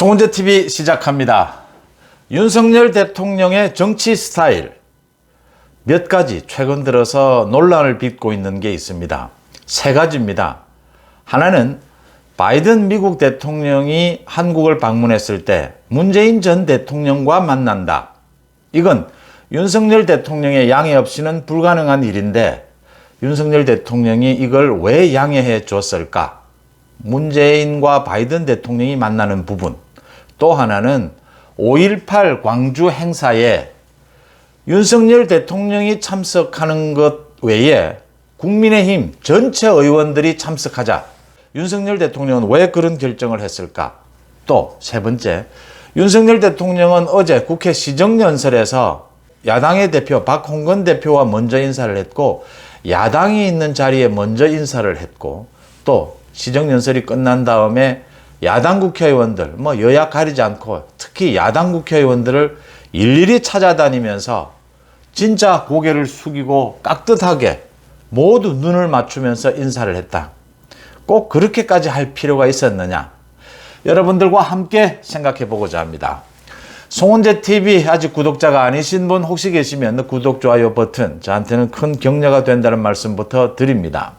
송은재TV 시작합니다. 윤석열 대통령의 정치 스타일 몇 가지 최근 들어서 논란을 빚고 있는 게 있습니다. 세 가지입니다. 하나는 바이든 미국 대통령이 한국을 방문했을 때 문재인 전 대통령과 만난다. 이건 윤석열 대통령의 양해 없이는 불가능한 일인데 윤석열 대통령이 이걸 왜 양해해 줬을까? 문재인과 바이든 대통령이 만나는 부분. 또 하나는 5.18 광주 행사에 윤석열 대통령이 참석하는 것 외에 국민의힘 전체 의원들이 참석하자 윤석열 대통령은 왜 그런 결정을 했을까? 또 세 번째, 윤석열 대통령은 어제 국회 시정연설에서 야당의 대표 박홍근 대표와 먼저 인사를 했고 야당이 있는 자리에 먼저 인사를 했고 또 시정연설이 끝난 다음에 야당 국회의원들, 여야 가리지 않고 특히 야당 국회의원들을 일일이 찾아다니면서 진짜 고개를 숙이고 깍듯하게 모두 눈을 맞추면서 인사를 했다. 꼭 그렇게까지 할 필요가 있었느냐? 여러분들과 함께 생각해 보고자 합니다. 송은재TV 아직 구독자가 아니신 분 혹시 계시면 구독, 좋아요 버튼 저한테는 큰 격려가 된다는 말씀부터 드립니다.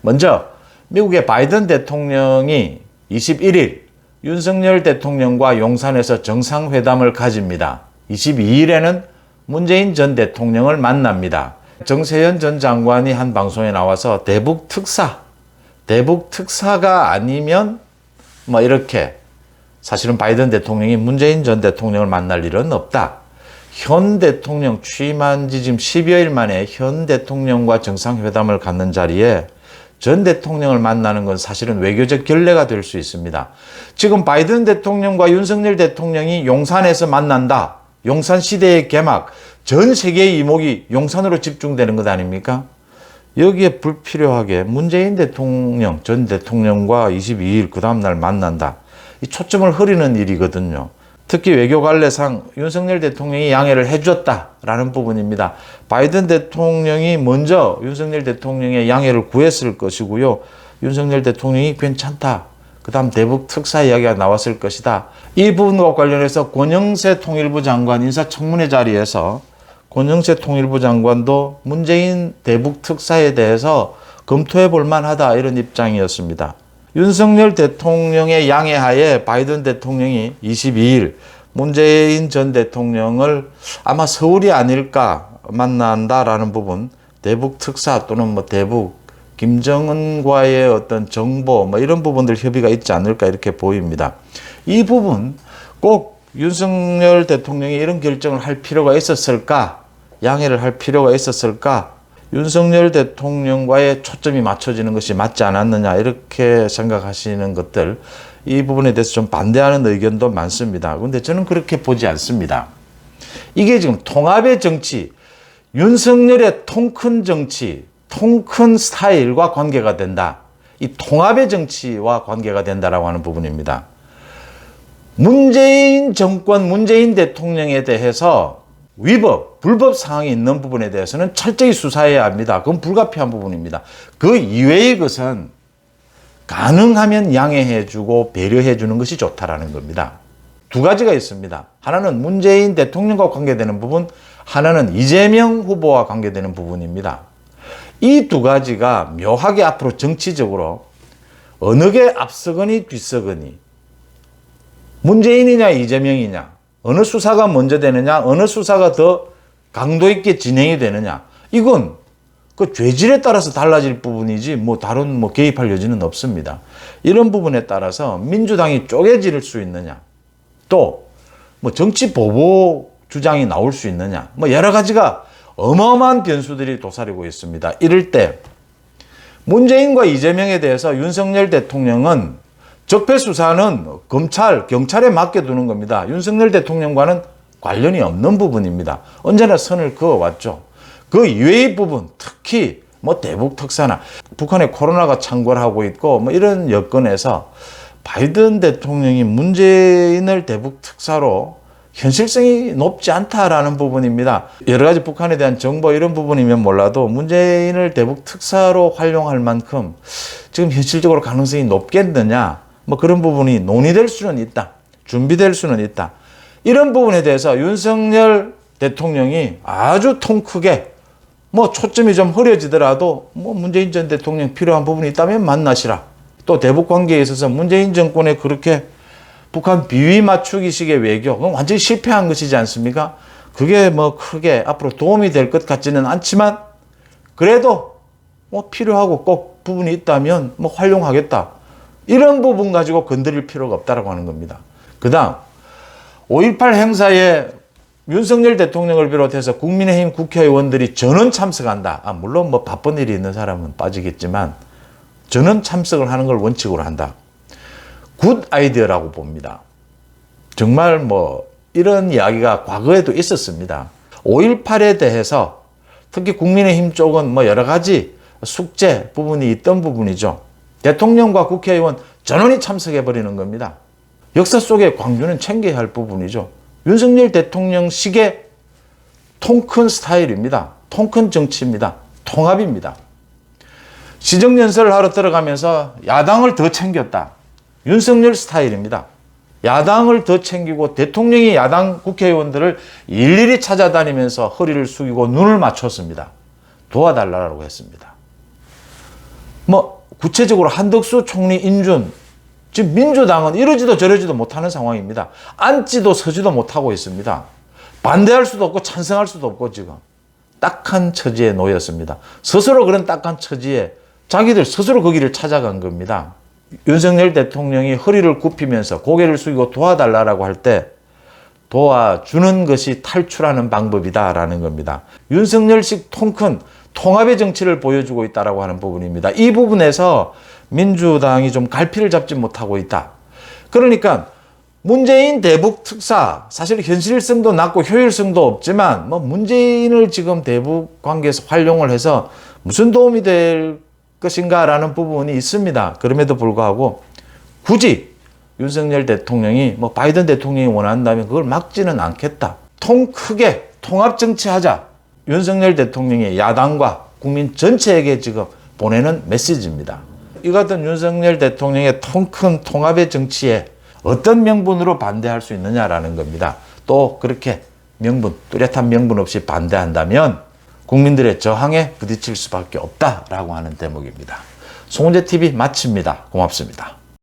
먼저 미국의 바이든 대통령이 21일 윤석열 대통령과 용산에서 정상회담을 가집니다. 22일에는 문재인 전 대통령을 만납니다. 정세현 전 장관이 한 방송에 나와서 대북 특사가 아니면 이렇게 사실은 바이든 대통령이 문재인 전 대통령을 만날 일은 없다. 현 대통령 취임한 지 지금 10여일 만에 현 대통령과 정상회담을 갖는 자리에 전 대통령을 만나는 건 사실은 외교적 결례가 될 수 있습니다. 지금 바이든 대통령과 윤석열 대통령이 용산에서 만난다. 용산 시대의 개막, 전 세계의 이목이 용산으로 집중되는 것 아닙니까? 여기에 불필요하게 문재인 대통령, 전 대통령과 22일 그 다음날 만난다. 이 초점을 흐리는 일이거든요. 특히 외교관례상 윤석열 대통령이 양해를 해줬다라는 부분입니다. 바이든 대통령이 먼저 윤석열 대통령의 양해를 구했을 것이고요. 윤석열 대통령이 괜찮다. 그 다음 대북 특사 이야기가 나왔을 것이다. 이 부분과 관련해서 권영세 통일부 장관 인사청문회 자리에서 권영세 통일부 장관도 문재인 대북 특사에 대해서 검토해 볼 만하다 이런 입장이었습니다. 윤석열 대통령의 양해하에 바이든 대통령이 22일 문재인 전 대통령을 아마 서울이 아닐까 만난다라는 부분, 대북 특사 또는 대북 김정은과의 어떤 정보 이런 부분들 협의가 있지 않을까 이렇게 보입니다. 이 부분 꼭 윤석열 대통령이 이런 결정을 할 필요가 있었을까? 양해를 할 필요가 있었을까? 윤석열 대통령과의 초점이 맞춰지는 것이 맞지 않았느냐 이렇게 생각하시는 것들, 이 부분에 대해서 좀 반대하는 의견도 많습니다. 그런데 저는 그렇게 보지 않습니다. 이게 지금 통합의 정치, 윤석열의 통큰 정치, 통큰 스타일과 관계가 된다. 이 통합의 정치와 관계가 된다라고 하는 부분입니다. 문재인 정권, 문재인 대통령에 대해서 위법, 불법 사항이 있는 부분에 대해서는 철저히 수사해야 합니다. 그건 불가피한 부분입니다. 그 이외의 것은 가능하면 양해해주고 배려해주는 것이 좋다라는 겁니다. 두 가지가 있습니다. 하나는 문재인 대통령과 관계되는 부분, 하나는 이재명 후보와 관계되는 부분입니다. 이 두 가지가 묘하게 앞으로 정치적으로 어느 게 앞서거니 뒤서거니, 문재인이냐 이재명이냐, 어느 수사가 먼저 되느냐, 어느 수사가 더 강도 있게 진행이 되느냐, 이건 그 죄질에 따라서 달라질 부분이지 다른 개입할 여지는 없습니다. 이런 부분에 따라서 민주당이 쪼개질 수 있느냐, 또 정치 보복 주장이 나올 수 있느냐, 여러 가지가 어마어마한 변수들이 도사리고 있습니다. 이럴 때 문재인과 이재명에 대해서 윤석열 대통령은 적폐 수사는 검찰, 경찰에 맡겨두는 겁니다. 윤석열 대통령과는 관련이 없는 부분입니다. 언제나 선을 그어왔죠. 그 이외의 부분, 특히 대북 특사나 북한의 코로나가 창궐하고 있고 이런 여건에서 바이든 대통령이 문재인을 대북 특사로 현실성이 높지 않다라는 부분입니다. 여러 가지 북한에 대한 정보 이런 부분이면 몰라도 문재인을 대북 특사로 활용할 만큼 지금 현실적으로 가능성이 높겠느냐, 그런 부분이 논의될 수는 있다. 준비될 수는 있다. 이런 부분에 대해서 윤석열 대통령이 아주 통 크게 뭐 초점이 좀 흐려지더라도 뭐 문재인 전 대통령 필요한 부분이 있다면 만나시라. 또 대북 관계에 있어서 문재인 정권에 그렇게 북한 비위 맞추기식의 외교, 그건 완전히 실패한 것이지 않습니까? 그게 뭐 크게 앞으로 도움이 될 것 같지는 않지만 그래도 뭐 필요하고 꼭 부분이 있다면 뭐 활용하겠다. 이런 부분 가지고 건드릴 필요가 없다라고 하는 겁니다. 그다음 5.18 행사에 윤석열 대통령을 비롯해서 국민의힘 국회의원들이 전원 참석한다. 물론 뭐 바쁜 일이 있는 사람은 빠지겠지만 전원 참석을 하는 걸 원칙으로 한다. 굿 아이디어라고 봅니다. 정말 뭐 이런 이야기가 과거에도 있었습니다. 5.18에 대해서 특히 국민의힘 쪽은 뭐 여러 가지 숙제 부분이 있던 부분이죠. 대통령과 국회의원 전원이 참석해버리는 겁니다. 역사 속의 광주는 챙겨야 할 부분이죠. 윤석열 대통령식의 통 큰 스타일입니다. 통 큰 정치입니다. 통합입니다. 시정연설을 하러 들어가면서 야당을 더 챙겼다. 윤석열 스타일입니다. 야당을 더 챙기고 대통령이 야당 국회의원들을 일일이 찾아다니면서 허리를 숙이고 눈을 맞췄습니다. 도와달라고 했습니다. 뭐 구체적으로 한덕수 총리 인준, 지금 민주당은 이러지도 저러지도 못하는 상황입니다. 앉지도 서지도 못하고 있습니다. 반대할 수도 없고 찬성할 수도 없고 지금 딱한 처지에 놓였습니다. 스스로 그런 딱한 처지에 자기들 스스로 그 길을 찾아간 겁니다. 윤석열 대통령이 허리를 굽히면서 고개를 숙이고 도와달라고 할 때 도와주는 것이 탈출하는 방법이다라는 겁니다. 윤석열식 통큰 통합의 정치를 보여주고 있다라고 하는 부분입니다. 이 부분에서 민주당이 좀 갈피를 잡지 못하고 있다. 그러니까 문재인 대북 특사 사실 현실성도 낮고 효율성도 없지만 뭐 문재인을 지금 대북 관계에서 활용을 해서 무슨 도움이 될 것인가라는 부분이 있습니다. 그럼에도 불구하고 굳이 윤석열 대통령이 뭐 바이든 대통령이 원한다면 그걸 막지는 않겠다. 통 크게 통합 정치하자. 윤석열 대통령이 야당과 국민 전체에게 지금 보내는 메시지입니다. 이 같은 윤석열 대통령의 통 큰 통합의 정치에 어떤 명분으로 반대할 수 있느냐라는 겁니다. 또 그렇게 명분, 뚜렷한 명분 없이 반대한다면 국민들의 저항에 부딪힐 수밖에 없다라고 하는 대목입니다. 송은재 TV 마칩니다. 고맙습니다.